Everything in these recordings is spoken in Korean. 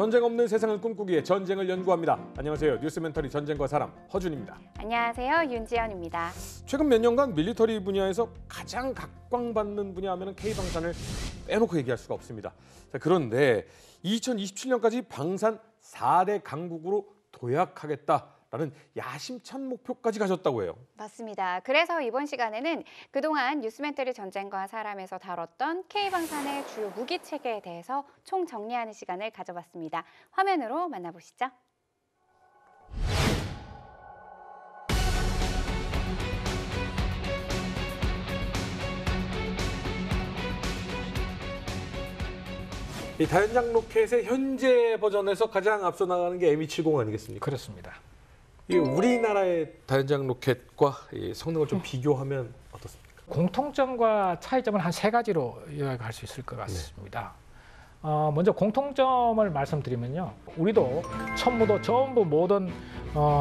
전쟁 없는 세상을 꿈꾸기에 전쟁을 연구합니다. 안녕하세요. 뉴스멘터리 전쟁과 사람 허준입니다. 안녕하세요. 윤지연입니다. 최근 몇 년간 밀리터리 분야에서 가장 각광받는 분야하면 K방산을 빼놓고 얘기할 수가 없습니다. 자, 그런데 2027년까지 방산 4대 강국으로 도약하겠다라는 야심찬 목표까지 가졌다고 해요. 맞습니다. 그래서 이번 시간에는 그동안 뉴스멘터리 전쟁과 사람에서 다뤘던 K방산의 주요 무기 체계에 대해서 총정리하는 시간을 가져봤습니다. 화면으로 만나보시죠. 이 다연장 로켓의 현재 버전에서 가장 앞서 나가는 게 M270 아니겠습니까? 그렇습니다. 이 우리나라의 다연장 로켓과 이 성능을 좀 비교하면 어떻습니까? 공통점과 차이점은 한 3가지로 요약할 수 있을 것 같습니다. 먼저 공통점을 말씀드리면요. 우리도 천무도 전부 모든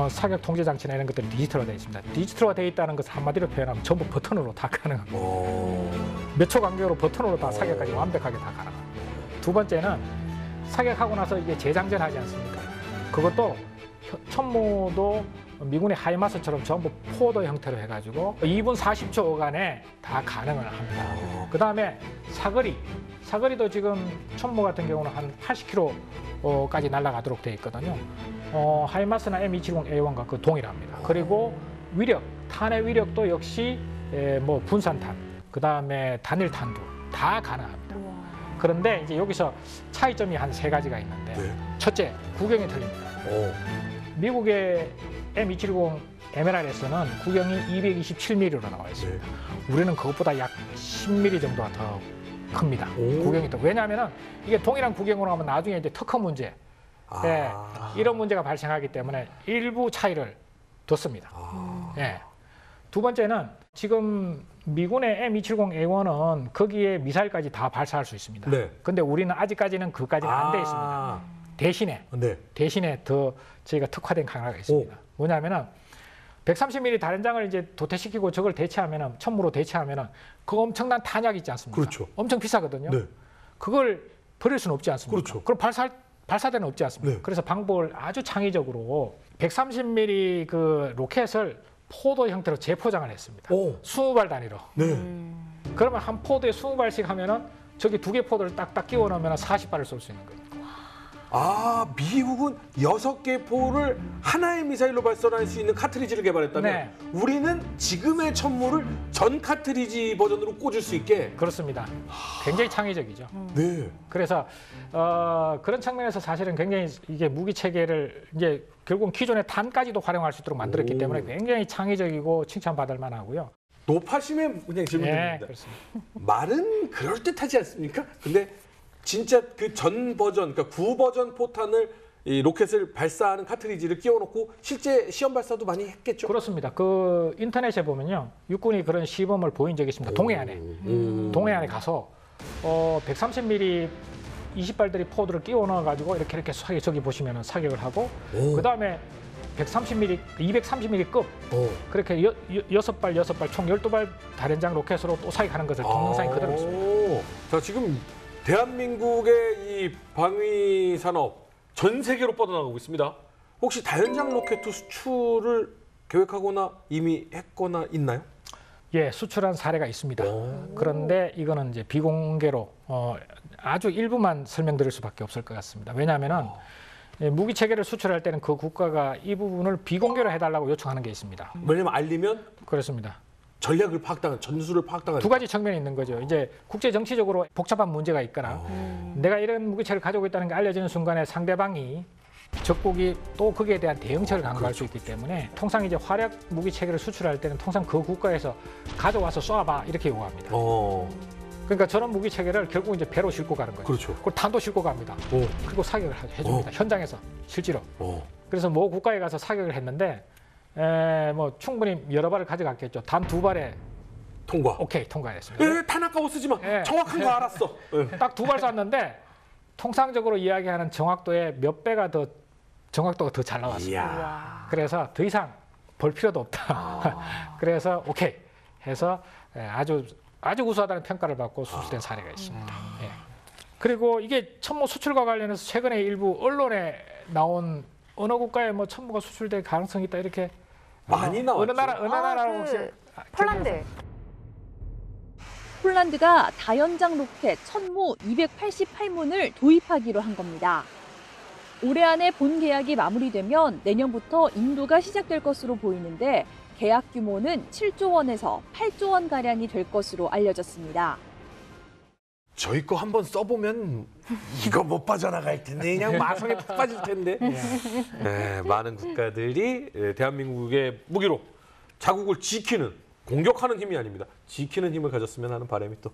사격 통제 장치나 이런 것들이 디지털화 되어 있습니다. 디지털화 되어 있다는 것을 한마디로 표현하면 전부 버튼으로 다 가능합니다. 몇 초 간격으로 버튼으로 다 사격까지 완벽하게 다 가능합니다. 두 번째는 사격하고 나서 이게 재장전하지 않습니까? 그것도 천무도 미군의 하이마스처럼 전부 포도 형태로 해가지고 2분 40초간에 다 가능을 합니다. 그 다음에 사거리도 지금 천무 같은 경우는 한 80km까지 날아가도록 되어 있거든요. 하이마스나 M270A1과 그 동일합니다. 그리고 위력, 탄의 위력도 역시 뭐 분산탄, 그 다음에 단일탄도 다 가능합니다. 그런데 이제 여기서 차이점이 한 3가지가 있는데, 네. 첫째, 구경이 틀립니다. 미국의 M270 MLRS는 구경이 227mm로 나와 있습니다. 네. 우리는 그것보다 약 10mm 정도가 더 큽니다. 구경이 더. 왜냐하면 이게 동일한 구경으로 하면 나중에 이제 특허 문제, 이런 문제가 발생하기 때문에 일부 차이를 뒀습니다. 두 번째는 지금 미군의 M270A1은 거기에 미사일까지 다 발사할 수 있습니다. 네. 근데 우리는 아직까지는 그까지는 안 돼 있습니다. 대신에 더 저희가 특화된 강화가 있습니다. 뭐냐면은 130mm 다연장을 이제 도태시키고 저걸 대체하면은 천무로 대체하면은 그 엄청난 탄약 있지 않습니까? 그렇죠. 엄청 비싸거든요. 네. 그걸 버릴 수는 없지 않습니까? 그렇죠. 그럼 발사대는 없지 않습니까? 네. 그래서 방법을 아주 창의적으로 130mm 그 로켓을 포도 형태로 재포장을 했습니다. 20발 단위로. 네. 그러면 한 포도에 20발씩 하면은 저기 2개 포도를 딱딱 끼워 넣으면 40발을 쏠 수 있는 거예요. 미국은 6개 포를 하나의 미사일로 발사할 수 있는 카트리지를 개발했다면, 네. 우리는 지금의 천무를 전 카트리지 버전으로 꽂을 수 있게. 그렇습니다. 굉장히 창의적이죠. 네. 그래서 그런 측면에서 사실은 굉장히 이게 무기 체계를 이제 결국은 기존의 탄까지도 활용할 수 있도록 만들었기 때문에 굉장히 창의적이고 칭찬받을 만하고요. 높아심에 그냥 질문드립니다. 네, 그렇습니다. 말은 그럴듯하지 않습니까? 근데 진짜 그 전 버전, 그러니까 9버전 포탄을 이 로켓을 발사하는 카트리지를 끼워놓고 실제 시험 발사도 많이 했겠죠? 그렇습니다. 그 인터넷에 보면요, 육군이 그런 시범을 보인 적이 있습니다. 동해안에 가서 130mm 20발들이 포드를 끼워 넣어가지고 이렇게 저기 보시면은 사격을 하고, 그 다음에 130mm, 230mm급 그렇게 6발 총 12발 다연장 로켓으로 또 사격하는 것을 동영상이 그대로 있습니다. 자, 지금 대한민국의 이 방위 산업 전 세계로 뻗어나가고 있습니다. 혹시 다연장 로켓 수출을 계획하거나 이미 했거나 있나요? 예, 수출한 사례가 있습니다. 그런데 이거는 이제 비공개로 아주 일부만 설명드릴 수밖에 없을 것 같습니다. 왜냐하면은 무기 체계를 수출할 때는 그 국가가 이 부분을 비공개로 해달라고 요청하는 게 있습니다. 왜냐면 알리면? 그렇습니다. 전략을 파악당한, 전술을 파악당한. 2가지 측면이 있는 거죠. 이제 국제 정치적으로 복잡한 문제가 있거나 내가 이런 무기체를 가지고 있다는 게 알려지는 순간에 상대방이 적국이 또 거기에 대한 대응책을 강구할 수 있기 때문에 통상 이제 화력 무기 체계를 수출할 때는 통상 그 국가에서 가져와서 쏴봐 이렇게 요구합니다. 그러니까 저런 무기 체계를 결국 이제 배로 싣고 가는 거죠. 그렇죠. 그걸 탄도 싣고 갑니다. 그리고 사격을 해줍니다. 현장에서 실제로. 그래서 모 국가에 가서 사격을 했는데 뭐 충분히 여러 발을 가져갔겠죠. 단 2발에 통과. 오케이, 통과했습니다. 탄 아까워 쓰지 마. 정확한 거 알았어. 딱 2발 쐈는데 통상적으로 이야기하는 정확도의 몇 배가 더 정확도가 더 잘 나왔습니다. 그래서 더 이상 볼 필요도 없다. 그래서 오케이 해서 아주 우수하다는 평가를 받고 수출된 사례가 있습니다. 그리고 이게 천무 수출과 관련해서 최근에 일부 언론에 나온 어느 국가에 뭐 천무가 수출될 가능성이 있다 이렇게 많이 나왔죠. 어느 나라라고 혹시 폴란드. 폴란드가 다연장 로켓 천무 288문을 도입하기로 한 겁니다. 올해 안에 본 계약이 마무리되면 내년부터 인도가 시작될 것으로 보이는데 계약 규모는 7조 원에서 8조 원 가량이 될 것으로 알려졌습니다. 저희 거 한번 써보면 이거 못 빠져나갈 텐데 그냥 마성에 푹 빠질 텐데. 네, 많은 국가들이 대한민국의 무기로 자국을 지키는, 공격하는 힘이 아닙니다. 지키는 힘을 가졌으면 하는 바람이 또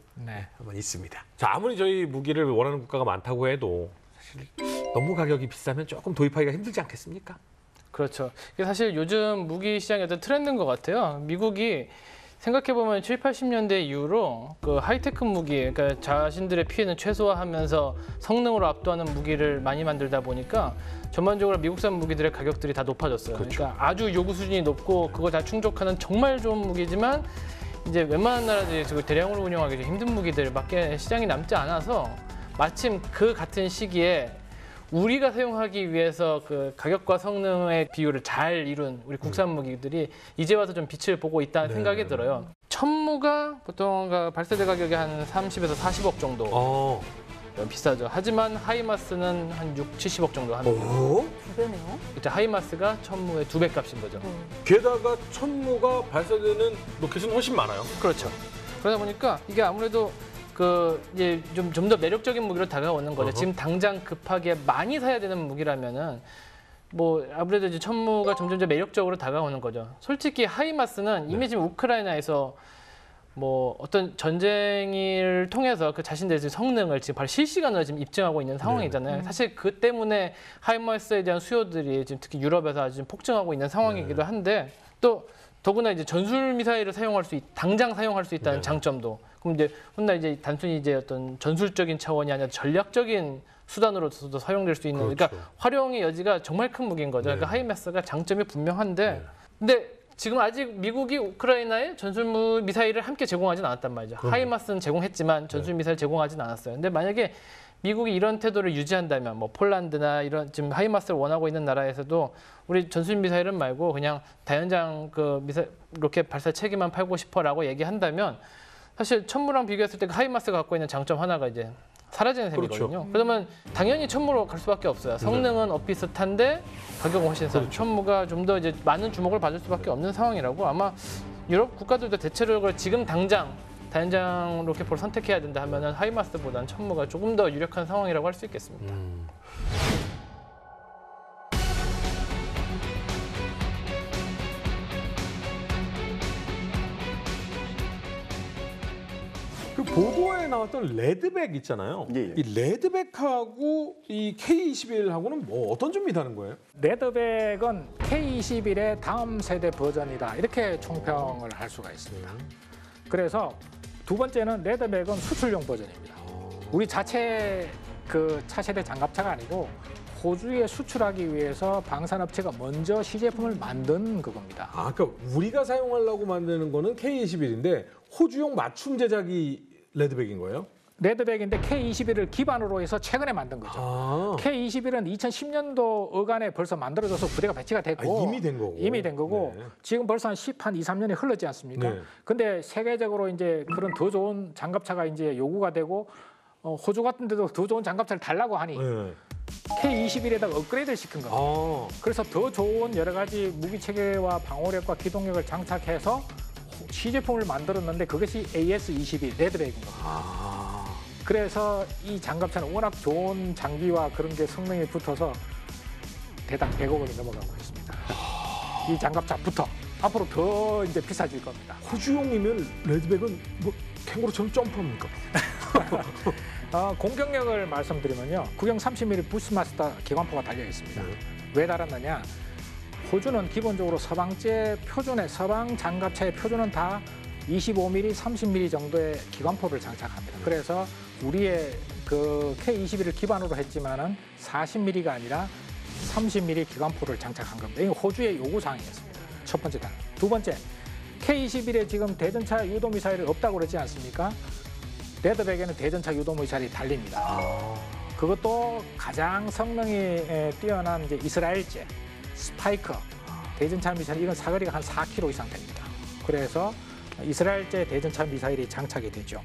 한번 있습니다. 자, 아무리 저희 무기를 원하는 국가가 많다고 해도 사실 너무 가격이 비싸면 조금 도입하기가 힘들지 않겠습니까? 그렇죠. 이게 사실 요즘 무기 시장의 어떤 트렌드인 것 같아요. 미국이 생각해보면 7, 80년대 이후로 그 하이테크 무기, 그러니까 자신들의 피해는 최소화하면서 성능으로 압도하는 무기를 많이 만들다 보니까 전반적으로 미국산 무기들의 가격들이 다 높아졌어요. 그렇죠. 그러니까 아주 요구 수준이 높고 그거 다 충족하는 정말 좋은 무기지만 이제 웬만한 나라들이 지금 대량으로 운영하기 좀 힘든 무기들밖에 시장이 남지 않아서 마침 그 같은 시기에 우리가 사용하기 위해서 그 가격과 성능의 비율을 잘 이룬 우리 국산 무기들이 이제 와서 좀 빛을 보고 있다는 생각이 들어요. 천무가 보통 발사대 가격이 한 30에서 40억 정도 비싸죠. 하지만 하이마스는 한 6, 70억 정도 합니다. 두 배네요. 이제 하이마스가 천무의 2배 값인 거죠. 게다가 천무가 발사되는 로켓은 훨씬 많아요. 그렇죠. 그러다 보니까 이게 아무래도 이제 좀 더 매력적인 무기로 다가오는 거죠. 지금 당장 급하게 많이 사야 되는 무기라면은 뭐 아무래도 이제 천무가 점점 더 매력적으로 다가오는 거죠. 솔직히 하이마스는 이미 지금 우크라이나에서 뭐 어떤 전쟁을 통해서 그 자신들의 성능을 지금 바로 실시간으로 지금 입증하고 있는 상황이잖아요. 사실 그 때문에 하이마스에 대한 수요들이 지금 특히 유럽에서 아주 폭증하고 있는 상황이기도 한데 또 더구나 이제 전술 미사일을 당장 사용할 수 있다는 장점도. 그럼 이제 혼나 이제 단순히 이제 어떤 전술적인 차원이 아니라 전략적인 수단으로서도 사용될 수 있는. 그러니까 활용의 여지가 정말 큰 무기인 거죠. 그러니까 하이마스가 장점이 분명한데, 근데 지금 아직 미국이 우크라이나에 전술 미사일을 함께 제공하진 않았단 말이죠. 하이마스는 제공했지만 전술 미사일 제공하진 않았어요. 근데 만약에 미국이 이런 태도를 유지한다면 뭐 폴란드나 이런 지금 하이마스를 원하고 있는 나라에서도 우리 전술 미사일은 말고 그냥 다연장 로켓 발사 체계만 팔고 싶어라고 얘기한다면 사실 천무랑 비교했을 때 하이마스가 갖고 있는 장점 하나가 이제 사라지는 셈이거든요. 그러면 당연히 천무로 갈 수밖에 없어요. 성능은 엇비슷한데 가격은 훨씬 싸요. 천무가 좀 더 이제 많은 주목을 받을 수밖에 없는 상황이라고 아마 유럽 국가들도 대체로 지금 당장 다연장 로켓포를 선택해야 된다 하면은 하이마스보다는 천무가 조금 더 유력한 상황이라고 할 수 있겠습니다. 그 보도에 나왔던 레드백 있잖아요. 예, 예. 이 레드백하고 이 K21하고는 뭐 어떤 점이 다른 거예요? 레드백은 K21의 다음 세대 버전이다 이렇게 총평을 할 수가 있습니다. 그래서 두 번째는 레드백은 수출용 버전입니다. 우리 자체 그 차세대 장갑차가 아니고 호주에 수출하기 위해서 방산업체가 먼저 시제품을 만든 그겁니다. 아, 그러니까 우리가 사용하려고 만드는 거는 K21인데 호주용 맞춤 제작이 레드백인 거예요? 레드백인데 K21을 기반으로 해서 최근에 만든 거죠. K21은 2010년도 어간에 벌써 만들어져서 부대가 배치가 됐고 이미 된 거고. 이미 된 거고 네. 지금 벌써 한 2, 3년이 흘렀지 않습니까? 네. 근데 세계적으로 이제 그런 더 좋은 장갑차가 이제 요구가 되고 호주 같은 데도 더 좋은 장갑차를 달라고 하니 네. K21에다가 업그레이드를 시킨 겁니다. 그래서 더 좋은 여러 가지 무기 체계와 방어력과 기동력을 장착해서 시제품을 만들었는데 그것이 AS-22 레드백인 겁니다. 그래서 이 장갑차는 워낙 좋은 장비와 그런 게 성능이 붙어서 대당 100억 원이 넘어가고 있습니다. 이 장갑차부터 앞으로 더 이제 비싸질 겁니다. 호주용이면 레드백은 뭐 캥거루처럼 점프합니까? 공격력을 말씀드리면요. 구경 30mm 부스마스터 기관포가 달려 있습니다. 왜 달았느냐? 호주는 기본적으로 서방제 표준의 서방 장갑차의 표준은 다 25mm, 30mm 정도의 기관포를 장착합니다. 그래서 우리의 그 K21을 기반으로 했지만은 40mm가 아니라 30mm 기관포를 장착한 겁니다. 이건 호주의 요구 사항이었습니다. 첫 번째 단. 두 번째, K21에 지금 대전차 유도 미사일이 없다고 그러지 않습니까? 레드백에는 대전차 유도미사일이 달립니다. 그것도 가장 성능이 뛰어난 이제 이스라엘제 스파이크 대전차 미사일 이건 사거리가 한 4km 이상 됩니다. 그래서 이스라엘제 대전차 미사일이 장착이 되죠.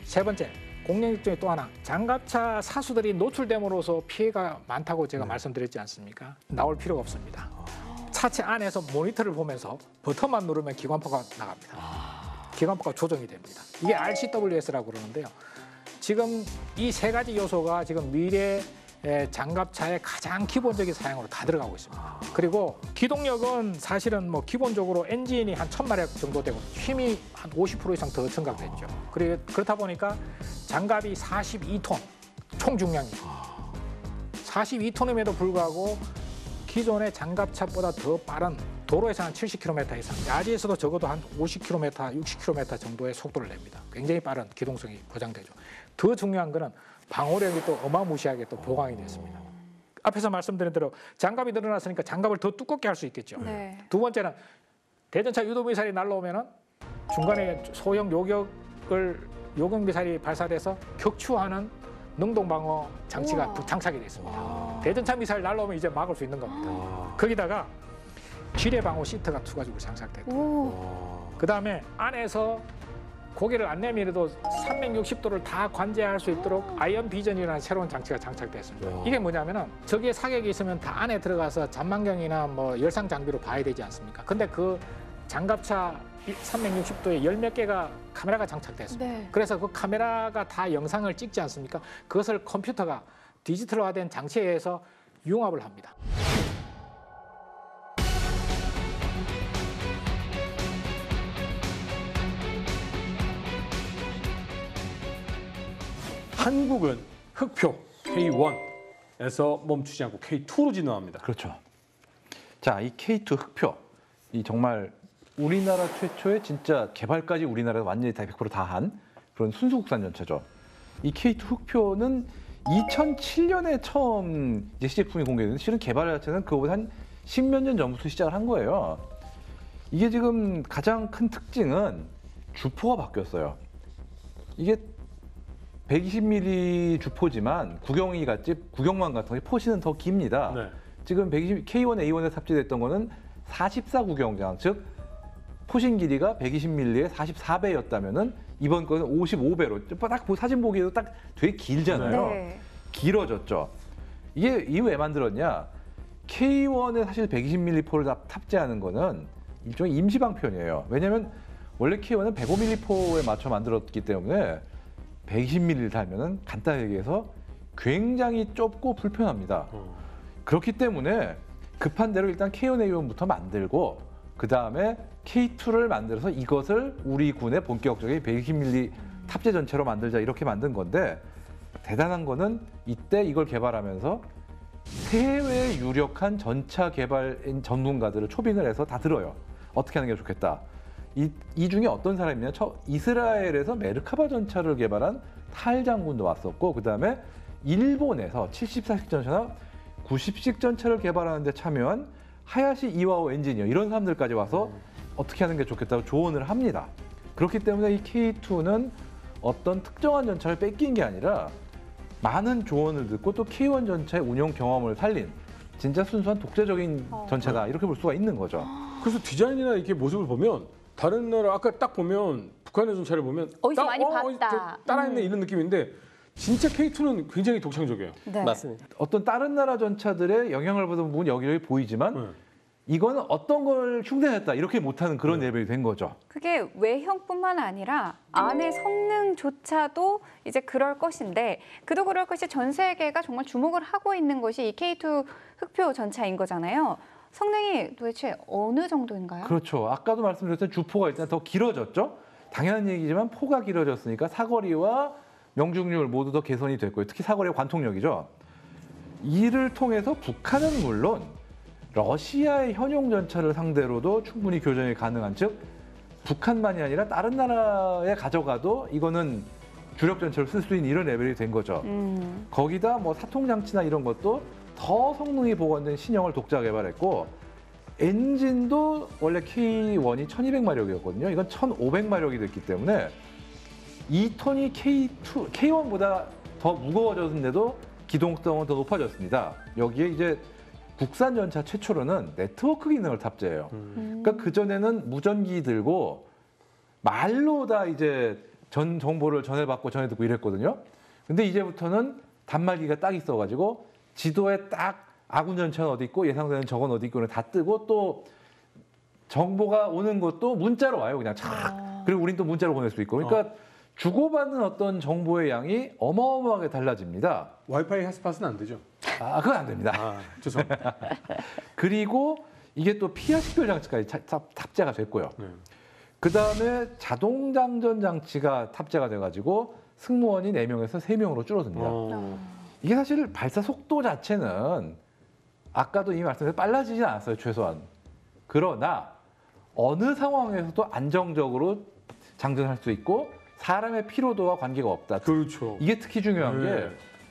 세 번째, 공격력 중에 또 하나, 장갑차 사수들이 노출됨으로써 피해가 많다고 제가 말씀드렸지 않습니까? 나올 필요가 없습니다. 차체 안에서 모니터를 보면서 버튼만 누르면 기관포가 나갑니다. 기관포가 조정이 됩니다. 이게 RCWS라고 그러는데요. 지금 이 세 가지 요소가 지금 미래 장갑차의 가장 기본적인 사양으로 다 들어가고 있습니다. 그리고 기동력은 사실은 뭐 기본적으로 엔진이 한 1000마력 정도 되고 힘이 한 50% 이상 더 증가됐죠. 그렇다 보니까 장갑이 42톤 총 중량이 42톤임에도 불구하고 기존의 장갑차보다 더 빠른 도로에서 한 70km 이상, 야지에서도 적어도 한 50km, 60km 정도의 속도를 냅니다. 굉장히 빠른 기동성이 보장되죠. 더 중요한 거는 방호력이 또 어마무시하게 또 보강이 됐습니다. 앞에서 말씀드린 대로 장갑이 늘어났으니까 장갑을 더 두껍게 할 수 있겠죠. 네. 두 번째는 대전차 유도미사일이 날라오면은 중간에 소형 요격 미사일이 발사돼서 격추하는 능동방어 장치가 우와. 장착이 되어 있습니다. 대전차 미사일 날라오면 이제 막을 수 있는 겁니다. 거기다가 지뢰방어 시트가 두 가지로 장착됐고, 오. 그다음에 안에서 고개를 안 내밀어도 360도를 다 관제할 수 있도록 아이언 비전이라는 새로운 장치가 장착됐습니다. 이게 뭐냐면은 저기에 사격이 있으면 다 안에 들어가서 잔망경이나 뭐 열상 장비로 봐야 되지 않습니까? 근데 그 장갑차 360도에 열 몇 개가 카메라가 장착됐습니다. 네. 그래서 그 카메라가 다 영상을 찍지 않습니까? 그것을 컴퓨터가 디지털화된 장치에 의해서 융합을 합니다. 한국은 흑표 K1에서 멈추지 않고 K2로 진화합니다. 그렇죠. 자, 이 K2 흑표, 이 정말 우리나라 최초의 진짜 개발까지 우리나라가 완전히 다 100% 다 한 그런 순수 국산 전차죠. 이 K2 흑표는 2007년에 처음 이제 시제품이 공개됐는데 실은 개발 자체는 그거보다 한 10몇 년 전부터 시작을 한 거예요. 이게 지금 가장 큰 특징은 주포가 바뀌었어요. 이게 120mm 주포지만 구경만 같은 게 포시는 더 깁니다. 네. 지금 K1, A1에 탑재됐던 거는 44 구경장, 즉 포신 길이가 120mm에 44배였다면은 이번 거는 55배로 딱 사진 보기에도 딱 되게 길잖아요. 네. 길어졌죠. 이게 왜 만들었냐? K1에 사실 120mm 포를 탑재하는 거는 일종의 임시방편이에요. 왜냐하면 원래 K1은 105mm 포에 맞춰 만들었기 때문에 120mm를 달면은 간단히 얘기해서 굉장히 좁고 불편합니다. 그렇기 때문에 급한 대로 일단 K1, A1부터 만들고 그 다음에 K2를 만들어서 이것을 우리 군의 본격적인 120mm 탑재 전체로 만들자 이렇게 만든 건데 대단한 거는 이때 이걸 개발하면서 해외 유력한 전차 개발인 전문가들을 초빙을 해서 다 들어요. 어떻게 하는 게 좋겠다. 이 중에 어떤 사람이냐? 이스라엘에서 메르카바 전차를 개발한 탈 장군도 왔었고 그 다음에 일본에서 74식 전차나 90식 전차를 개발하는 데 참여한 하야시 이와오 엔지니어 이런 사람들까지 와서 어떻게 하는 게 좋겠다고 조언을 합니다. 그렇기 때문에 이 K2는 어떤 특정한 전차를 뺏긴 게 아니라 많은 조언을 듣고 또 K1 전차의 운용 경험을 살린 진짜 순수한 독자적인 전차다 이렇게 볼 수가 있는 거죠. 그래서 디자인이나 이렇게 모습을 보면 다른 나라 아까 딱 보면 북한의 전차를 보면 어디서 딱, 많이 봤다. 따라했네 이런 느낌인데 진짜 K2는 굉장히 독창적이에요. 네. 맞습니다. 어떤 다른 나라 전차들의 영향을 받은 부분이 여기저기 보이지만 이거는 어떤 걸 흉내냈다 이렇게 못하는 그런 레벨이 된 거죠. 그게 외형뿐만 아니라 안의 성능조차도 이제 그럴 것인데 그도 그럴 것이 전 세계가 정말 주목을 하고 있는 것이 이 K2 흑표 전차인 거잖아요. 성능이 도대체 어느 정도인가요? 그렇죠. 아까도 말씀드렸던 주포가 일단 더 길어졌죠. 당연한 얘기지만 포가 길어졌으니까 사거리와 명중률 모두 더 개선이 됐고요. 특히 사거리의 관통력이죠. 이를 통해서 북한은 물론 러시아의 현용 전차를 상대로도 충분히 교전이 가능한 즉 북한만이 아니라 다른 나라에 가져가도 이거는 주력 전차를 쓸 수 있는 이런 레벨이 된 거죠. 거기다 뭐 사통 장치나 이런 것도 더 성능이 보완된 신형을 독자 개발했고 엔진도 원래 K1이 1200마력이었거든요. 이건 1500마력이 됐기 때문에 2톤이 K1보다 더 무거워졌는데도 기동성은 더 높아졌습니다. 여기에 이제 국산 전차 최초로는 네트워크 기능을 탑재해요. 그러니까 그전에는 무전기 들고 말로 다 이제 전 정보를 전해받고 전해듣고 이랬거든요. 근데 이제부터는 단말기가 딱 있어가지고 지도에 딱 아군 전차는 어디 있고 예상되는 적은 어디 있고는 다 뜨고 또 정보가 오는 것도 문자로 와요. 그냥 착. 그리고 우린 또 문자로 보낼 수 있고. 그러니까 주고받는 어떤 정보의 양이 어마어마하게 달라집니다. 와이파이 핫스팟은 안 되죠? 아, 그건 안 됩니다. 아, 죄송합니다. 그리고 이게 또 피하 식별 장치까지 탑재가 됐고요. 네. 그 다음에 자동 장전 장치가 탑재가 돼가지고 승무원이 4명에서 3명으로 줄어듭니다. 이게 사실 발사 속도 자체는 아까도 이미 말씀드린 빨라지진 않았어요, 최소한. 그러나 어느 상황에서도 안정적으로 장전할 수 있고 사람의 피로도와 관계가 없다. 그렇죠. 이게 특히 중요한 네. 게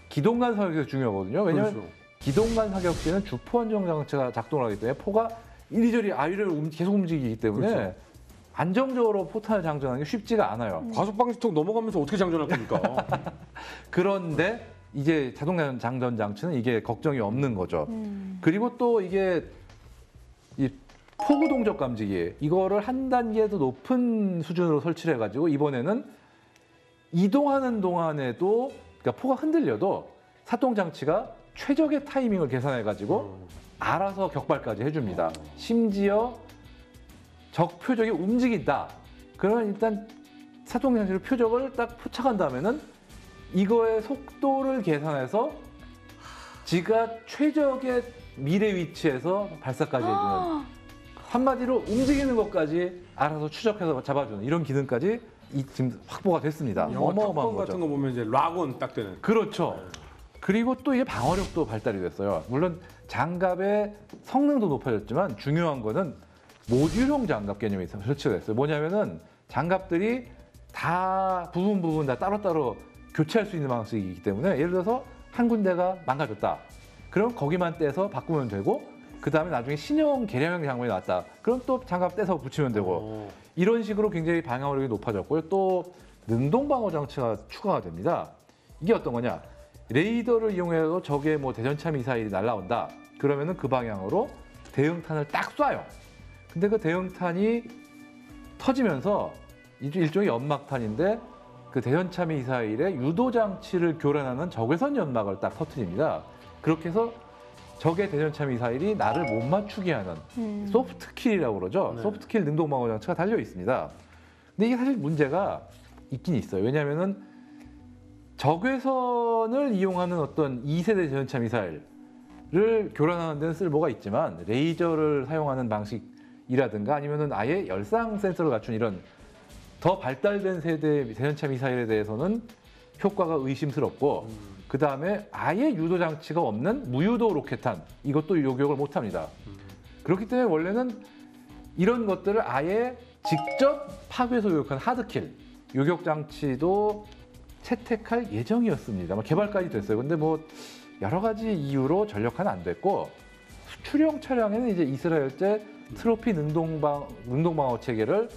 기동간 사격에서 중요하거든요. 왜냐하면 그렇죠. 기동간 사격 시에는 주포 안정 장치가 작동을 하기 때문에 포가 이리저리 아위를 계속 움직이기 때문에 그렇죠. 안정적으로 포탄을 장전하는 게 쉽지가 않아요. 과속방지턱 넘어가면서 어떻게 장전할 겁니까? 그런데 이제 자동 장전 장치는 이게 걱정이 없는 거죠. 그리고 또 이게 이 포구 동적 감지기 이거를 한 단계 더 높은 수준으로 설치를 해가지고 이번에는 이동하는 동안에도 그러니까 포가 흔들려도 사동 장치가 최적의 타이밍을 계산해가지고 알아서 격발까지 해줍니다. 심지어 적 표적이 움직인다. 그러면 일단 사동 장치로 표적을 딱 포착한 다음에는 이거의 속도를 계산해서 지가 최적의 미래 위치에서 발사까지 해주는 한마디로 움직이는 것까지 알아서 추적해서 잡아주는 이런 기능까지 지금 확보가 됐습니다. 영화 탑건 어마어마한 같은 거죠. 거 보면 이제 락온 딱 되는. 그렇죠. 그리고 또 이게 방어력도 발달이 됐어요. 물론 장갑의 성능도 높아졌지만 중요한 거는 모듈형 장갑 개념이 설치가 됐어요. 뭐냐면은 장갑들이 다 부분 다 따로따로 교체할 수 있는 방식이기 때문에 예를 들어서 한 군데가 망가졌다. 그럼 거기만 떼서 바꾸면 되고 그 다음에 나중에 신형 개량형 장갑이 나왔다. 그럼 또 장갑 떼서 붙이면 되고 이런 식으로 굉장히 방어력이 높아졌고요. 또 능동 방어 장치가 추가가 됩니다. 이게 어떤 거냐? 레이더를 이용해서 적의 뭐 대전차 미사일이 날아온다. 그러면은 그 방향으로 대응탄을 딱 쏴요. 근데 그 대응탄이 터지면서 일종의 연막탄인데 그 대전차 미사일의 유도 장치를 교란하는 적외선 연막을 딱 터뜨립니다. 그렇게 해서 적의 대전차 미사일이 나를 못 맞추게 하는 소프트킬이라고 그러죠. 네. 소프트킬 능동 방어 장치가 달려 있습니다. 근데 이게 사실 문제가 있긴 있어요. 왜냐하면은 적외선을 이용하는 어떤 2세대 대전차 미사일을 교란하는 데는 쓸모가 있지만 레이저를 사용하는 방식이라든가 아니면은 아예 열상 센서를 갖춘 이런 더 발달된 세대 대전차 미사일에 대해서는 효과가 의심스럽고 그 다음에 아예 유도 장치가 없는 무유도 로켓탄 이것도 요격을 못합니다. 그렇기 때문에 원래는 이런 것들을 아예 직접 파괴해서 요격한 하드킬 요격 장치도 채택할 예정이었습니다. 개발까지 됐어요. 근데 뭐 여러 가지 이유로 전력화는 안 됐고 수출형 차량에는 이제 이스라엘제 트로피 능동방어 체계를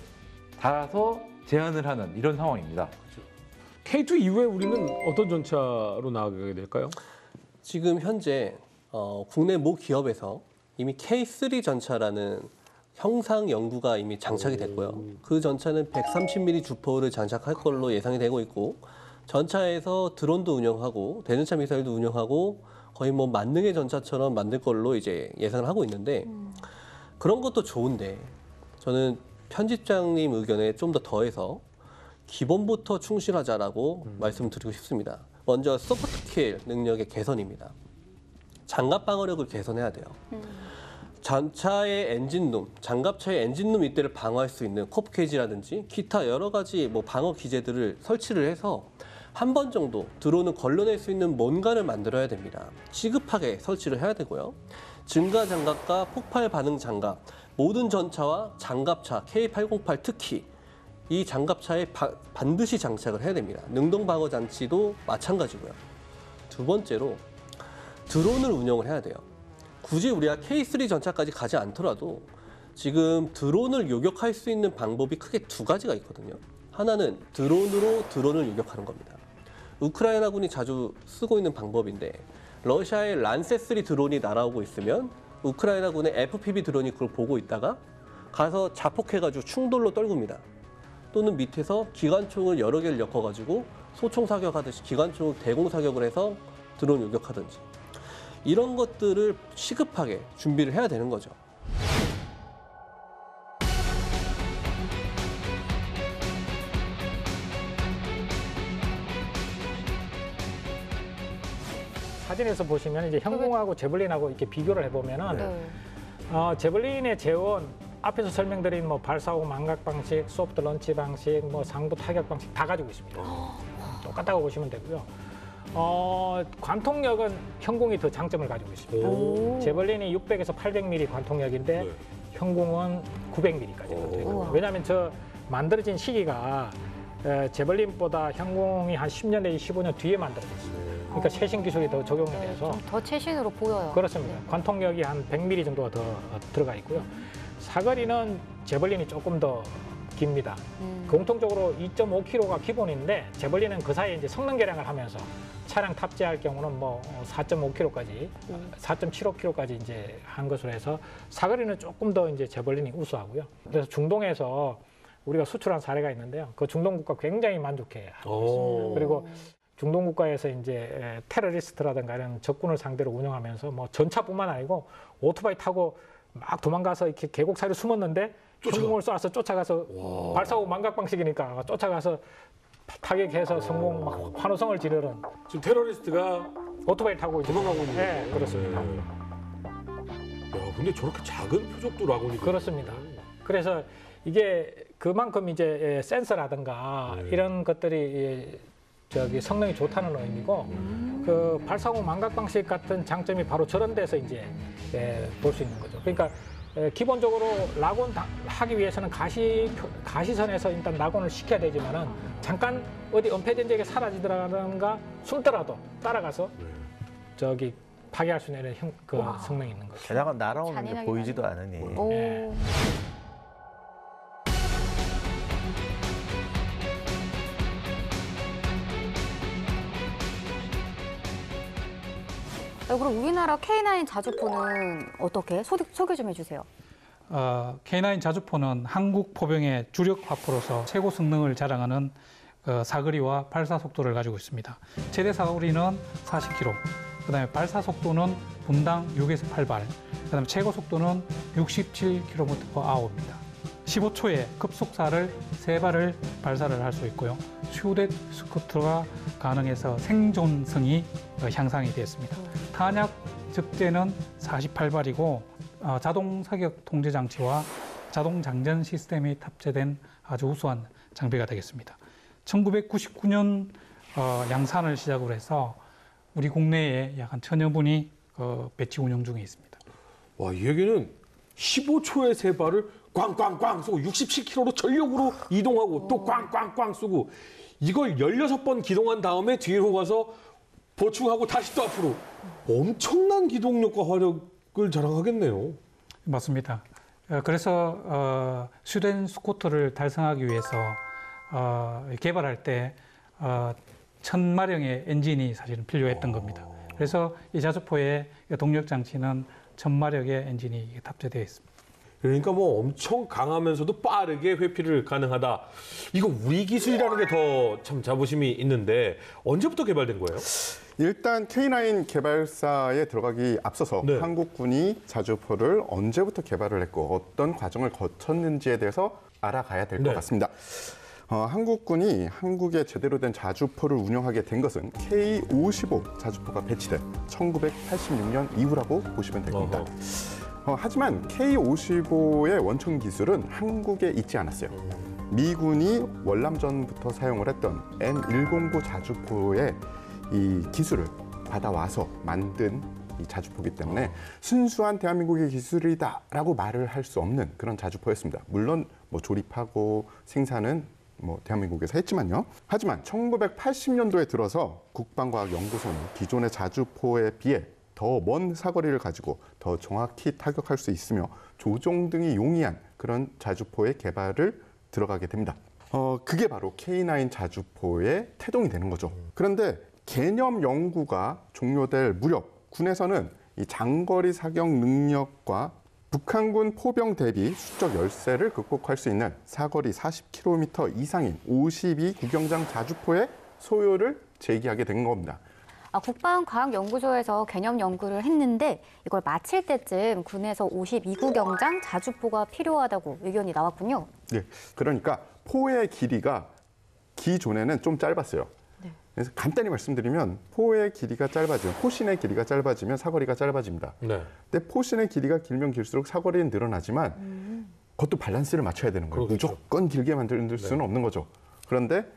달아서 제한을 하는 이런 상황입니다. K2 이후에 우리는 어떤 전차로 나아가게 될까요? 지금 현재 국내 모 기업에서 이미 K3 전차라는 형상 연구가 이미 장착이 됐고요. 그 전차는 130mm 주포를 장착할 걸로 예상이 되고 있고 전차에서 드론도 운영하고 대전차 미사일도 운영하고 거의 뭐 만능의 전차처럼 만들 걸로 이제 예상을 하고 있는데 그런 것도 좋은데 저는 편집장님 의견에 좀 더 더해서 기본부터 충실하자라고 말씀드리고 싶습니다. 먼저 소프트킬 능력의 개선입니다. 장갑 방어력을 개선해야 돼요. 전차의 엔진룸, 장갑차의 엔진룸 이때를 방어할 수 있는 콥케이지라든지 기타 여러 가지 뭐 방어 기제들을 설치를 해서 한 번 정도 드론을 걸러낼 수 있는 뭔가를 만들어야 됩니다. 시급하게 설치를 해야 되고요. 증가 장갑과 폭발 반응 장갑, 모든 전차와 장갑차 K808 특히 이 장갑차에 반드시 장착을 해야 됩니다. 능동 방어 장치도 마찬가지고요. 두 번째로 드론을 운영을 해야 돼요. 굳이 우리가 K3 전차까지 가지 않더라도 지금 드론을 요격할 수 있는 방법이 크게 두 가지가 있거든요. 하나는 드론으로 드론을 유격하는 겁니다. 우크라이나군이 자주 쓰고 있는 방법인데 러시아의 란세3 드론이 날아오고 있으면 우크라이나군의 FPV 드론이 그걸 보고 있다가 가서 자폭해가지고 충돌로 떨굽니다. 또는 밑에서 기관총을 여러 개를 엮어가지고 소총 사격하듯이 기관총을 대공 사격을 해서 드론 요격하든지 이런 것들을 시급하게 준비를 해야 되는 거죠. 사진에서 보시면 이제 형공하고 제블린하고 이렇게 비교를 해보면은 제블린의 재원 앞에서 설명드린 뭐 발사후 망각 방식, 소프트 런치 방식, 뭐 상부 타격 방식 다 가지고 있습니다. 똑같다고 보시면 되고요. 관통력은 형공이 더 장점을 가지고 있습니다. 제블린이 600에서 800mm 관통력인데 형공은 900mm까지 되거든요. 왜냐하면 저 만들어진 시기가 제블린보다 형공이 한 10년 내지 15년 뒤에 만들어졌어요. 그러니까 최신 기술이 더 적용이 돼서 좀 더 최신으로 보여요. 그렇습니다. 관통력이 한 100mm 정도가 더 들어가 있고요. 사거리는 제블린이 조금 더 깁니다. 공통적으로 2.5km가 기본인데 제블린은 그 사이에 이제 성능 개량을 하면서 차량 탑재할 경우는 뭐 4.5km까지, 4.75km까지 이제 한 것으로 해서 사거리는 조금 더 이제 제블린이 우수하고요. 그래서 중동에서 우리가 수출한 사례가 있는데요. 그 중동 국가 굉장히 만족해 하고 있습니다. 그리고 중동 국가에서 이제 테러리스트라든가 이런 적군을 상대로 운영하면서 뭐 전차뿐만 아니고 오토바이 타고 막 도망가서 이렇게 계곡 사이로 숨었는데 형공을 쏴서 쫓아가서 발사후 망각 방식이니까 쫓아가서 타격해서 성공 막 환호성을 지르는 지금 테러리스트가 오토바이 타고 도망가고 있는 거죠? 네, 그렇습니다. 야, 근데 저렇게 작은 표적도 라곤이 그렇습니다. 그래서 이게 그만큼 이제 센서라든가 이런 것들이 저기 성능이 좋다는 의미고 그 발사후 망각 방식 같은 장점이 바로 저런 데서 이제 볼 수 있는 거죠. 그러니까 기본적으로 낙원 하기 위해서는 가시선에서 일단 낙원을 시켜야 되지만은 잠깐 어디 은폐된 지역에 사라지더라든가 숨더라도 따라가서 저기 파괴할 수 있는 그 성능이 있는 거죠. 게다가 날아오는 게 잔인하게 보이지도 않으니. 오. 그럼 우리나라 K9 자주포는 어떻게 소개 좀 해주세요. K9 자주포는 한국 포병의 주력 화포로서 최고 성능을 자랑하는 사거리와 발사 속도를 가지고 있습니다. 최대 사거리는 40km, 그다음에 발사 속도는 분당 6에서 8발, 그다음에 최고 속도는 67km/h입니다. 15초에 급속사를 3발을 발사를 할 수 있고요. 휴대 스쿠터가 가능해서 생존성이 향상이 되었습니다. 탄약 적재는 48발이고 자동 사격 통제 장치와 자동 장전 시스템이 탑재된 아주 우수한 장비가 되겠습니다. 1999년 양산을 시작으로 해서 우리 국내에 약 한 1000여 분이 배치 운영 중에 있습니다. 와, 이 얘기는 15초에 3발을 꽝꽝꽝 쏘고 67km로 전력으로 이동하고 또 꽝꽝꽝 쏘고 이걸 16번 기동한 다음에 뒤로 가서 보충하고 다시 또 앞으로 엄청난 기동력과 화력을 자랑하겠네요. 맞습니다. 그래서 휴대용 스쿠터를 달성하기 위해서 개발할 때 1000마력의 엔진이 사실은 필요했던 겁니다. 그래서 이 자주포의 동력 장치는 1000마력의 엔진이 탑재되어 있습니다. 그러니까 뭐 엄청 강하면서도 빠르게 회피를 가능하다. 이거 우리 기술이라는 게 더 참 자부심이 있는데 언제부터 개발된 거예요? 일단 K9 개발사에 들어가기 앞서서 네. 한국군이 자주포를 언제부터 개발을 했고 어떤 과정을 거쳤는지에 대해서 알아가야 될 것 네. 같습니다. 한국군이 한국에 제대로 된 자주포를 운영하게 된 것은 K55 자주포가 배치된 1986년 이후라고 보시면 될 겁니다. 하지만 K55의 원천 기술은 한국에 있지 않았어요. 미군이 월남전부터 사용을 했던 M109 자주포의 이 기술을 받아와서 만든 이 자주포이기 때문에 순수한 대한민국의 기술이다라고 말을 할 수 없는 그런 자주포였습니다. 물론 뭐 조립하고 생산은 뭐 대한민국에서 했지만요. 하지만 1980년도에 들어서 국방과학연구소는 기존의 자주포에 비해 더 먼 사거리를 가지고 더 정확히 타격할 수 있으며 조종 등이 용이한 그런 자주포의 개발을 들어가게 됩니다. 그게 바로 K9 자주포의 태동이 되는 거죠. 그런데 개념 연구가 종료될 무렵 군에서는 이 장거리 사격 능력과 북한군 포병 대비 수적 열세를 극복할 수 있는 사거리 40km 이상인 52 구경장 자주포의 소요를 제기하게 된 겁니다. 국방과학연구소에서 개념 연구를 했는데 이걸 마칠 때쯤 군에서 52구경장 자주포가 필요하다고 의견이 나왔군요. 네, 그러니까 포의 길이가 기존에는 좀 짧았어요. 그래서 간단히 말씀드리면 포의 길이가 짧아지면 포신의 길이가 짧아지면 사거리가 짧아집니다. 네. 근데 포신의 길이가 길면 길수록 사거리는 늘어나지만 그것도 밸런스를 맞춰야 되는 거예요. 그렇죠. 무조건 길게 만들 수는 없는 거죠. 그런데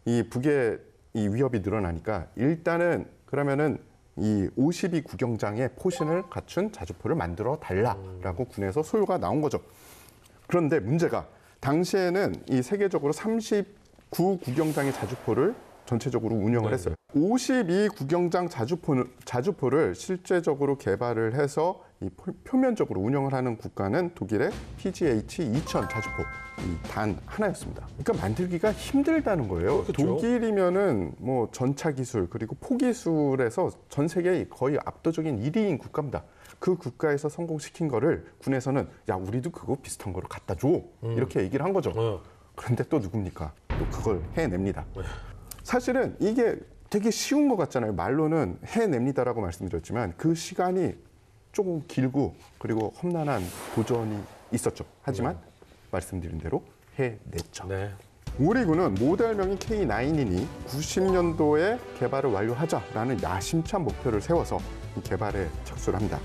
이 북의 이 위협이 늘어나니까 일단은 그러면은 이 52 구경장의 포신을 갖춘 자주포를 만들어 달라라고 군에서 소요가 나온 거죠. 그런데 문제가 당시에는 이 세계적으로 39 구경장의 자주포를 전체적으로 운영을 했어요. 52 구경장 자주포를 실제적으로 개발을 해서 이 표면적으로 운영을 하는 국가는 독일의 PGH-2000 자주포 단 하나였습니다. 그러니까 만들기가 힘들다는 거예요. 그렇죠. 독일이면은 뭐 전차 기술 그리고 포기술에서 전 세계 거의 압도적인 1위인 국가입니다. 그 국가에서 성공시킨 거를 군에서는 야 우리도 그거 비슷한 거를 갖다 줘 이렇게 얘기를 한 거죠. 그런데 또 누굽니까? 또 그걸 해냅니다. 사실은 이게 되게 쉬운 것 같잖아요. 말로는 해냅니다라고 말씀드렸지만 그 시간이 조금 길고 그리고 험난한 도전이 있었죠. 하지만 말씀드린 대로 해냈죠. 네. 우리 군은 모델명이 K9이니 90년도에 개발을 완료하자라는 야심찬 목표를 세워서 개발에 착수를 합니다.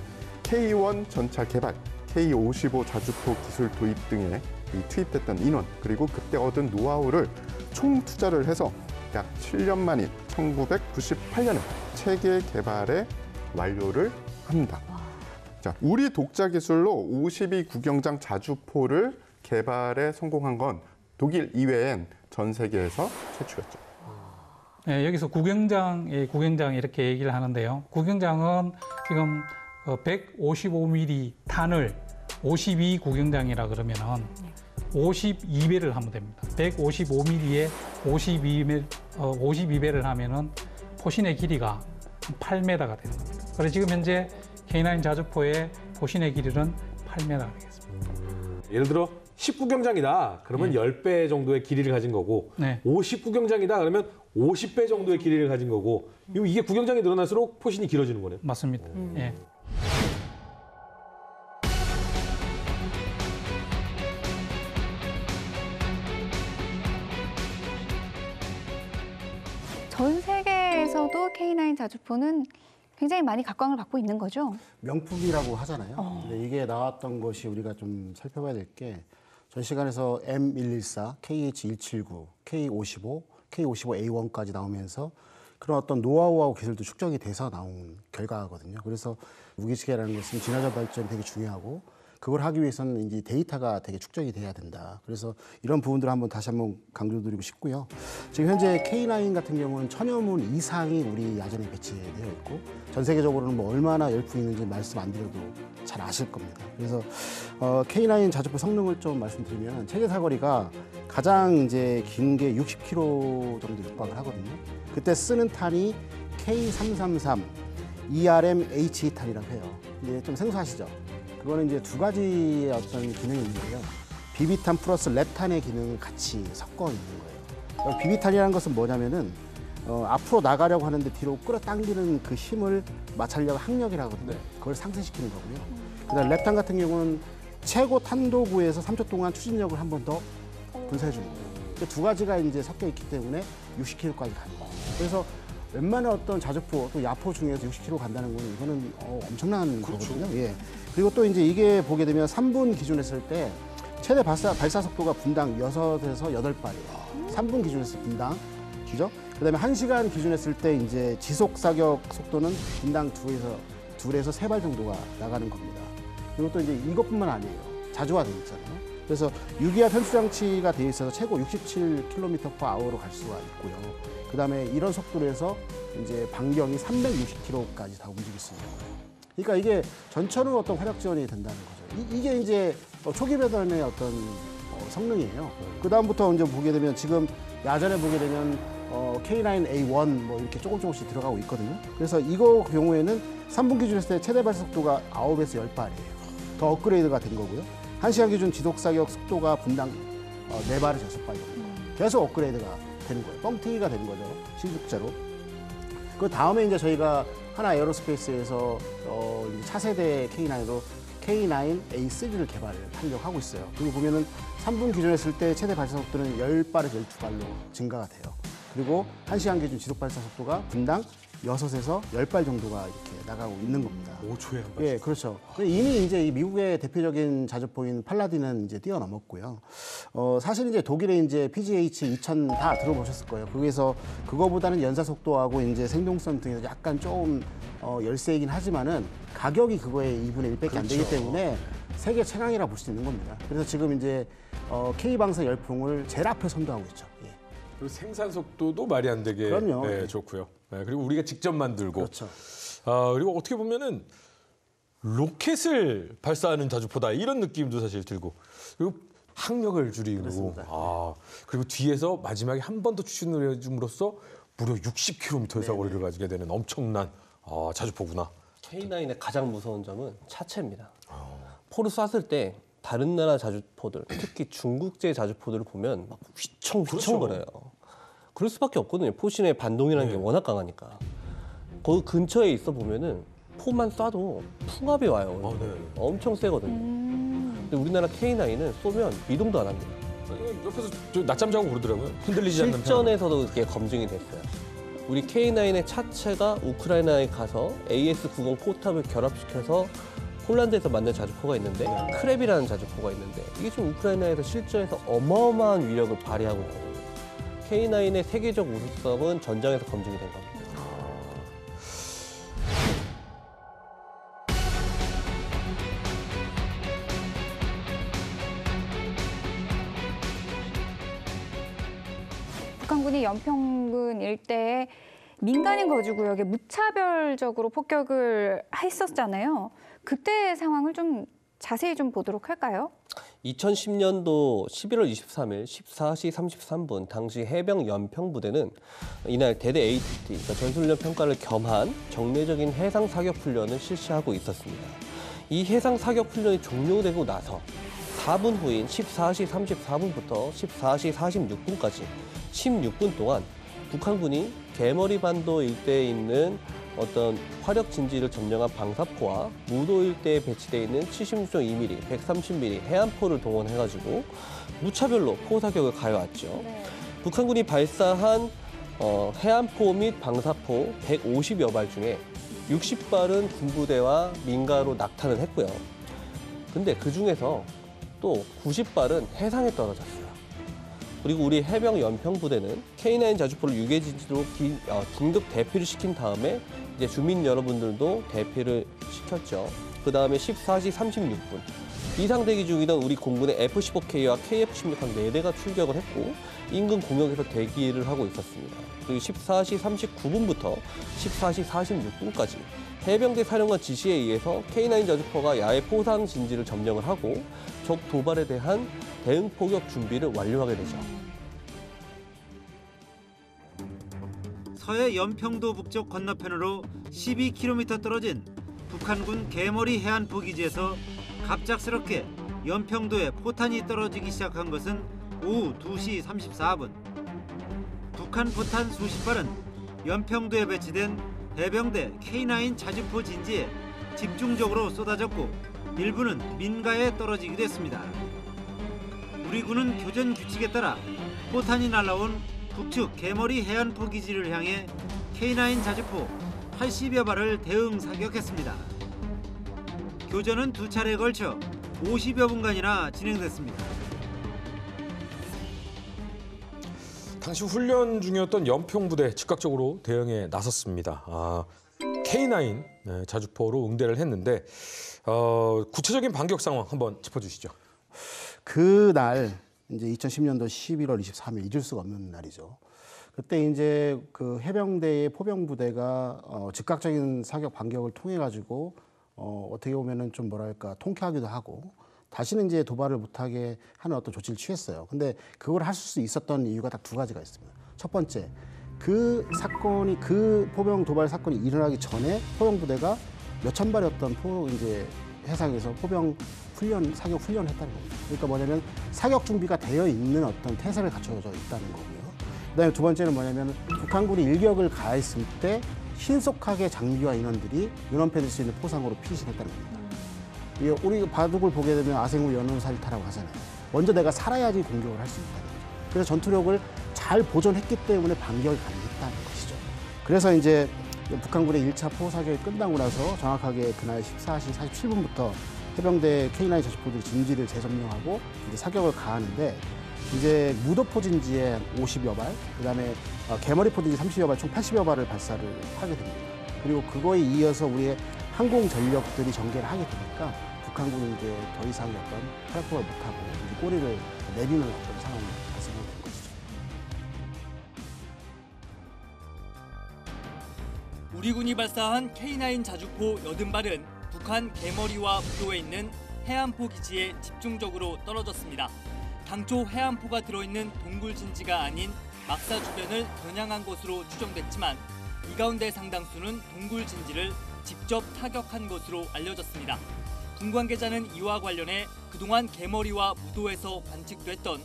K1 전차 개발, K55 자주포 기술 도입 등에 투입됐던 인원 그리고 그때 얻은 노하우를 총 투자를 해서 약 7년 만인 1998년에 체계 개발에 완료를 합니다. 자, 우리 독자 기술로 52 구경장 자주포를 개발에 성공한 건 독일 이외엔 전 세계에서 최초였죠. 네, 여기서 구경장 이렇게 얘기를 하는데요. 구경장은 지금 155mm 탄을 52 구경장이라 그러면은 52배를 하면 됩니다. 155mm에 52배를 하면은 포신의 길이가 8m가 되는 겁니다. 그래서 지금 현재 K9 자주포의 포신의 길이는 8m가 되겠습니다. 예를 들어 19경장이다. 그러면 10배 정도의 길이를 가진 거고 59경장이다. 그러면 50배 정도의 길이를 가진 거고 이게 구경장이 늘어날수록 포신이 길어지는 거네요. 맞습니다. 예. 전 세계에서도 K9 자주포는 굉장히 많이 각광을 받고 있는 거죠. 명품이라고 하잖아요. 근데 이게 나왔던 것이 우리가 좀 살펴봐야 될 게 전시관에서 M114, KH179, K55, K55A1까지 나오면서 그런 어떤 노하우하고 기술도 축적이 돼서 나온 결과거든요. 그래서 무기체계라는 것은 진화적 발전이 되게 중요하고 그걸 하기 위해서는 이제 데이터가 되게 축적이 돼야 된다. 그래서 이런 부분들을 다시 한번 강조드리고 싶고요. 지금 현재 K9 같은 경우는 1000여 문 이상이 우리 야전에 배치되어 있고 전 세계적으로는 뭐 얼마나 열풍이 있는지 말씀 안 드려도 잘 아실 겁니다. 그래서 K9 자주포 성능을 좀 말씀드리면 체계 사거리가 가장 이제 긴 게 60km 정도 육박을 하거든요. 그때 쓰는 탄이 K333 ERM HE 탄이라고 해요. 근데 좀 생소하시죠? 그거는 이제 두 가지의 어떤 기능이 있는데요. 비비탄 플러스 랩탄의 기능을 같이 섞어 있는 거예요. 비비탄이라는 것은 뭐냐면은 앞으로 나가려고 하는데 뒤로 끌어당기는 그 힘을 마찰력 항력이라거든요. 그걸 상쇄시키는 거고요. 그다음 랩탄 같은 경우는 최고 탄도구에서 3초 동안 추진력을 한 번 더 분산해 주는 거예요. 두 가지가 이제 섞여 있기 때문에 60km까지 가는 거예요. 그래서 웬만한 어떤 자주포 또 야포 중에서 60km 간다는 거는 이거는 엄청난 거거든요. 예. 그리고 또 이제 이게 보게 되면 3분 기준 했을 때 최대 발사 속도가 분당 6에서 8발이에요. 3분 기준 했을 때 분당. 그죠? 그다음에 1시간 기준 했을 때 이제 지속 사격 속도는 분당 2에서 3발 정도가 나가는 겁니다. 그리고 또 이제 이것뿐만 아니에요. 자주화돼 있잖아요. 그래서 유기화 편수 장치가 되어 있어서 최고 67km/h로 갈 수가 있고요. 그다음에 이런 속도로 해서 이제 반경이 360km까지 다 움직일 수 있는 거예요. 그러니까 이게 전천후 어떤 화력 지원이 된다는 거죠. 이게 이제 초기 배단의 어떤 성능이에요. 그 다음부터 이제 보게 되면 지금 야전에 보게 되면 K9A1 뭐 이렇게 조금씩 들어가고 있거든요. 그래서 이거 경우에는 3분 기준했을 때 최대 발사 속도가 9에서 10발이에요. 더 업그레이드가 된 거고요. 1시간 기준 지속 사격 속도가 분당 4발에서 6발 정도. 계속 업그레이드가 되는 거예요. 뻥튀기가 되는 거죠. 신축자로. 그 다음에 이제 저희가 하나 에어로스페이스에서 이제 차세대 K9으로 K9A3를 개발하려고 하고 있어요. 그리고 보면은 3분 기준했을 때 최대 발사 속도는 10발에서 12발로 증가가 돼요. 그리고 1시간 기준 지속 발사 속도가 분당 6에서 10발 정도가 이렇게 나가고 있는 겁니다. 5초에 한 발. 예, 그렇죠. 이미 이제 이 미국의 대표적인 자주포인 팔라딘은 이제 뛰어넘었고요. 사실 이제 독일의 이제 PGH 2000 다 들어보셨을 거예요. 거기서 그거보다는 연사 속도하고 이제 생동성 등에서 약간 좀 열세이긴 하지만은 가격이 그거의 2분의 1밖에 안 되기 때문에 세계 최강이라 볼 수 있는 겁니다. 그래서 지금 이제 K방사 열풍을 제일 앞에 선도하고 있죠. 예. 그리고 생산 속도도 말이 안 되게 그럼요. 네, 좋고요. 네, 그리고 우리가 직접 만들고 그렇죠. 그리고 어떻게 보면은 로켓을 발사하는 자주포다 이런 느낌도 사실 들고 그리고 항력을 줄이고 그렇습니다. 그리고 뒤에서 마지막에 한 번 더 추진을 해줌으로써 무려 60km의 사거리를 가지게 되는 엄청난 자주포구나. K9의 가장 무서운 점은 차체입니다. 포를 쐈을 때 다른 나라 자주포들, 특히 중국제 자주포들을 보면 막 휘청휘청거려요. 그럴 수밖에 없거든요. 포신의 반동이라는 게 워낙 강하니까. 거기 근처에 있어 보면은 포만 쏴도 풍압이 와요. 엄청 세거든요. 근데 우리나라 K9은 쏘면 미동도 안 합니다. 옆에서 낮잠 자고 그러더라고요. 흔들리지 않는 실전에서도 그게 검증이 됐어요. 우리 K9의 차체가 우크라이나에 가서 AS-90 포탑을 결합시켜서 폴란드에서 만든 자주포가 있는데 크랩이라는 자주포가 있는데 이게 지금 우크라이나에서 실전에서 어마어마한 위력을 발휘하고 있거든요. K9의 세계적 우수성은 전장에서 검증이 된 겁니다. 북한군이 연평군 일대에 민간인 거주 구역에 무차별적으로 폭격을 했었잖아요. 그때 상황을 좀 자세히 좀 보도록 할까요? 2010년도 11월 23일 14시 33분 당시 해병 연평부대는 이날 대대 ATT, 그러니까 전술훈련 평가를 겸한 정례적인 해상 사격 훈련을 실시하고 있었습니다. 이 해상 사격 훈련이 종료되고 나서 4분 후인 14시 34분부터 14시 46분까지 16분 동안 북한군이 개머리 반도 일대에 있는 어떤 화력 진지를 점령한 방사포와 무도 일대에 배치되어 있는 76.2mm, 130mm 해안포를 동원해가지고 무차별로 포 사격을 가해왔죠. 북한군이 발사한 해안포 및 방사포 150여 발 중에 60발은 군부대와 민가로 낙탄을 했고요. 근데 그 중에서 또 90발은 해상에 떨어졌어요. 그리고 우리 해병 연평부대는 K9 자주포를 유해진지로 긴급 대피를 시킨 다음에 이제 주민 여러분들도 대피를 시켰죠. 그 다음에 14시 36분 비상 대기 중이던 우리 공군의 F-15K와 KF-16 한 4대가 출격을 했고 인근 공역에서 대기를 하고 있었습니다. 그리고 14시 39분부터 14시 46분까지 해병대 사령관 지시에 의해서 K9 자주포가 야외 포상 진지를 점령을 하고 적 도발에 대한 대응 포격 준비를 완료하게 되죠. 서해 연평도 북쪽 건너편으로 12km 떨어진 북한군 개머리 해안포 기지에서 갑작스럽게 연평도에 포탄이 떨어지기 시작한 것은 오후 2시 34분. 북한 포탄 수십 발은 연평도에 배치된 해병대 K9 자주포 진지에 집중적으로 쏟아졌고 일부는 민가에 떨어지기도 했습니다. 우리 군은 교전 규칙에 따라 포탄이 날아온 북측 개머리 해안포 기지를 향해 K9 자주포 80여 발을 대응 사격했습니다. 교전은 2차례에 걸쳐 50여 분간이나 진행됐습니다. 당시 훈련 중이었던 연평부대 즉각적으로 대응에 나섰습니다. K9 자주포로 응대를 했는데 구체적인 반격 상황 한번 짚어주시죠. 그날 이제 2010년도 11월 23일 잊을 수가 없는 날이죠. 그때 이제 그 해병대의 포병부대가 즉각적인 사격 반격을 통해 가지고 어떻게 보면은 좀 뭐랄까 통쾌하기도 하고 다시는 이제 도발을 못하게 하는 어떤 조치를 취했어요. 근데 그걸 할 수 있었던 이유가 딱 두 가지가 있습니다. 첫 번째, 그 사건이 그 포병 도발 사건이 일어나기 전에 포병 부대가 몇천 발의 어떤 이제 해상에서 포병 훈련, 사격 훈련을 했다는 겁니다. 그러니까 뭐냐면 사격 준비가 되어 있는 어떤 태세를 갖춰져 있다는 거고요. 그다음에 두 번째는 뭐냐면 북한군이 일격을 가했을 때 신속하게 장비와 인원들이 윤원패될 수 있는 포상으로 피신했다는 겁니다. 우리 바둑을 보게 되면 아생우 연운살타라고 하잖아요. 먼저 내가 살아야지 공격을 할 수 있다는 거죠. 그래서 전투력을 잘 보존했기 때문에 반격을 가능했다는 것이죠. 그래서 이제 북한군의 1차 포사격이 끝나고 나서 정확하게 그날 14시 47분부터 해병대 K9 자주포들이 진지를 재점령하고 이제 사격을 가하는데 이제 무도포진지에 50여 발, 그다음에 개머리 포진지 30여 발, 총 80여 발을 발사를 하게 됩니다. 그리고 그거에 이어서 우리의 항공 전력들이 전개를 하게 되니까 북한군은 이제 더 이상의 어떤 활약을 못하고 이제 꼬리를 내리는 어떤 상황이 발생하게 된 것이죠. 우리 군이 발사한 K9 자주포 80발은 북한 개머리와 무도에 있는 해안포 기지에 집중적으로 떨어졌습니다. 당초 해안포가 들어있는 동굴진지가 아닌 막사 주변을 겨냥한 것으로 추정됐지만 이 가운데 상당수는 동굴진지를 직접 타격한 것으로 알려졌습니다. 군 관계자는 이와 관련해 그동안 개머리와 무도에서 관측됐던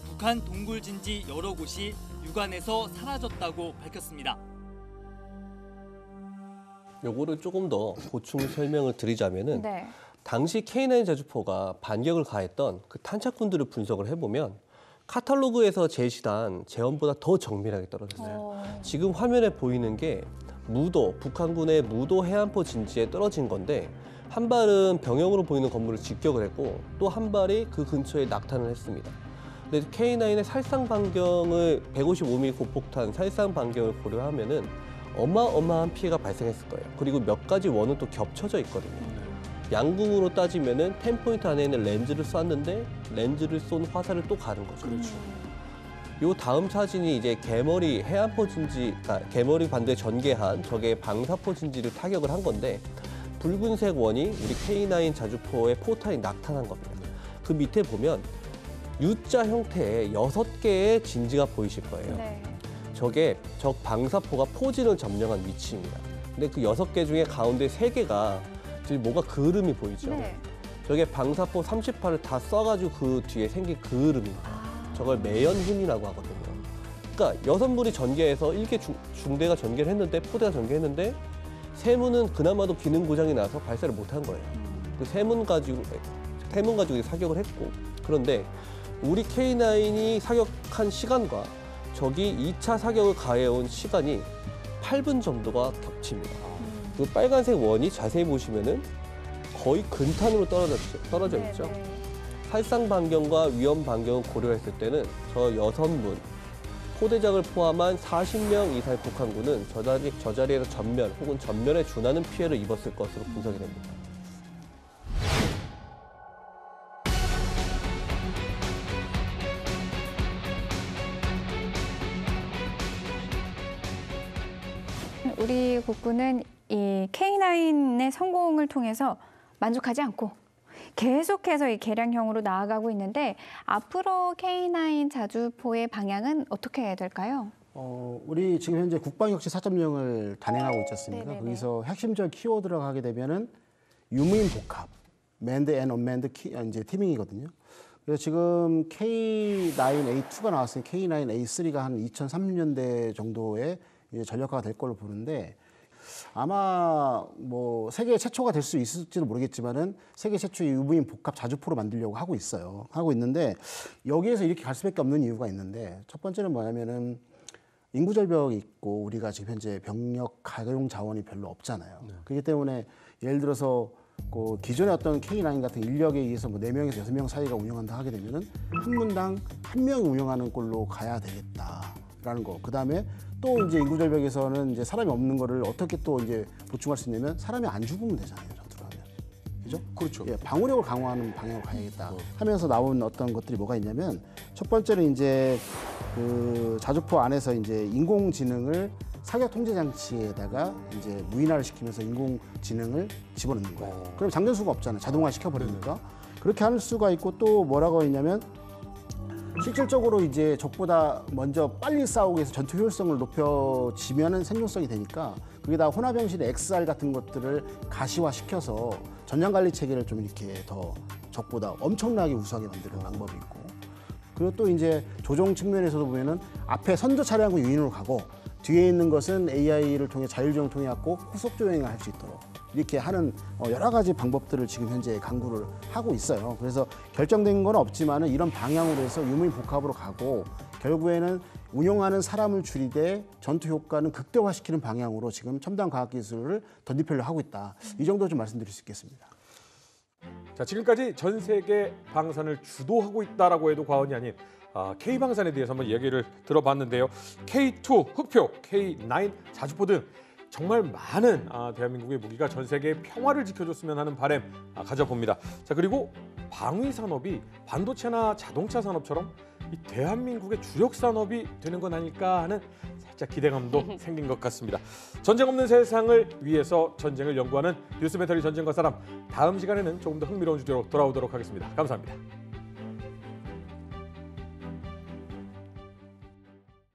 북한 동굴진지 여러 곳이 육안에서 사라졌다고 밝혔습니다. 요거를 조금 더 보충 설명을 드리자면은 네. 당시 K9 자주포가 반격을 가했던 그 탄착군들을 분석을 해보면 카탈로그에서 제시한 재원보다 더 정밀하게 떨어졌어요. 지금 화면에 보이는 게 무도, 북한군의 무도 해안포 진지에 떨어진 건데 한 발은 병영으로 보이는 건물을 직격을 했고 또 한 발이 그 근처에 낙탄을 했습니다. 근데 K9의 살상 반경을 155mm 고폭탄 살상 반경을 고려하면은 어마어마한 피해가 발생했을 거예요. 그리고 몇 가지 원은 또 겹쳐져 있거든요. 양궁으로 따지면은 10포인트 안에 있는 렌즈를 쐈는데 렌즈를 쏜 화살을 또 가는 거죠. 그렇죠. 요 다음 사진이 이제 개머리 해안포 진지, 그러니까 개머리 반도에 전개한 적의 방사포 진지를 타격을 한 건데 붉은색 원이 우리 K9 자주포의 포탄이 낙탄한 겁니다. 그 밑에 보면 U자 형태의 6개의 진지가 보이실 거예요. 네. 저게 적 방사포가 포진을 점령한 위치입니다. 근데 그 6개 중에 가운데 3개가 지금 뭐가 그을음이 보이죠? 네. 저게 방사포 38을 다 쏴가지고 그 뒤에 생긴 그을음입니다. 저걸 매연훈이라고 하거든요. 그러니까 6물이 전개해서 1개 중대가 전개를 했는데 포대가 전개했는데 3문은 그나마도 기능 고장이 나서 발사를 못한 거예요. 그 3문 가지고 사격을 했고 그런데 우리 K9이 사격한 시간과 적이 2차 사격을 가해온 시간이 8분 정도가 겹칩니다. 그 빨간색 원이 자세히 보시면은 거의 근탄으로 떨어져 있죠. 살상 반경과 위험 반경을 고려했을 때는 저 6문, 포대장을 포함한 40명 이상의 북한군은 저 자리에서 전면 혹은 전면에 준하는 피해를 입었을 것으로 분석이 됩니다. 우리 국군은 이 K9의 성공을 통해서 만족하지 않고 계속해서 이 개량형으로 나아가고 있는데 앞으로 K9 자주포의 방향은 어떻게 될까요? 우리 지금 현재 국방역시 4.0을 단행하고 있지 않습니까? 네네네. 거기서 핵심적 키워드라고 하게 되면은 유무인 복합, 맨드 앤 언맨드 이제 티밍이거든요. 그래서 지금 K9A2가 나왔으니 K9A3가 한 2030년대 정도에 이제 전력화가 될 걸로 보는데 아마 뭐 세계 최초가 될 수 있을지도 모르겠지만은 세계 최초의 유무인 복합 자주포로 만들려고 하고 있어요. 하고 있는데 여기에서 이렇게 갈 수밖에 없는 이유가 있는데 첫 번째는 뭐냐면은 인구 절벽이 있고 우리가 지금 현재 병력 가용 자원이 별로 없잖아요. 그렇기 때문에 예를 들어서 그 기존의 어떤 K9 같은 인력에 의해서 뭐 4명에서 6명 사이가 운영한다 하게 되면은 한 문당 1명이 운영하는 꼴로 가야 되겠다라는 거. 그다음에 또 이제 인구 절벽에서는 이제 사람이 없는 거를 어떻게 또 이제 보충할 수 있냐면 사람이 안 죽으면 되잖아요. 전투를 하면. 그죠? 그렇죠. 예, 방어력을 강화하는 방향으로 가야겠다 하면서 나온 어떤 것들이 뭐가 있냐면 첫 번째는 이제 그 자주포 안에서 이제 인공지능을 사격 통제 장치에다가 이제 무인화를 시키면서 인공지능을 집어넣는 거예요. 그럼 장전수가 없잖아요. 자동화 시켜버리니까. 그렇게 할 수가 있고 또 뭐라고 했냐면 실질적으로 이제 적보다 먼저 빨리 싸우기 위해서 전투 효율성을 높여지면은 생존성이 되니까 거기다 혼합 형식의 XR 같은 것들을 가시화시켜서 전장 관리 체계를 좀 이렇게 더 적보다 엄청나게 우수하게 만드는 방법이 있고 그리고 또 이제 조종 측면에서도 보면은 앞에 선조 차량과 유인으로 가고 뒤에 있는 것은 AI를 통해 자율조정을 통해 갖고 후속 조행을 할 수 있도록 이렇게 하는 여러 가지 방법들을 지금 현재 강구를 하고 있어요. 그래서 결정된 건 없지만은 이런 방향으로 해서 유무복합으로 가고 결국에는 운용하는 사람을 줄이되 전투 효과는 극대화시키는 방향으로 지금 첨단 과학 기술을 덧입히려 하고 있다. 이 정도 좀 말씀드릴 수 있겠습니다. 자, 지금까지 전 세계 방산을 주도하고 있다라고 해도 과언이 아닌 K방산에 대해서 한번 얘기를 들어봤는데요. K2 흑표, K9 자주포 등 정말 많은 대한민국의 무기가 전 세계의 평화를 지켜줬으면 하는 바람 가져봅니다. 자, 그리고 방위 산업이 반도체나 자동차 산업처럼 이 대한민국의 주력 산업이 되는 건 아닐까 하는 살짝 기대감도 생긴 것 같습니다. 전쟁 없는 세상을 위해서 전쟁을 연구하는 뉴스 배터리 전쟁과 사람, 다음 시간에는 조금 더 흥미로운 주제로 돌아오도록 하겠습니다. 감사합니다.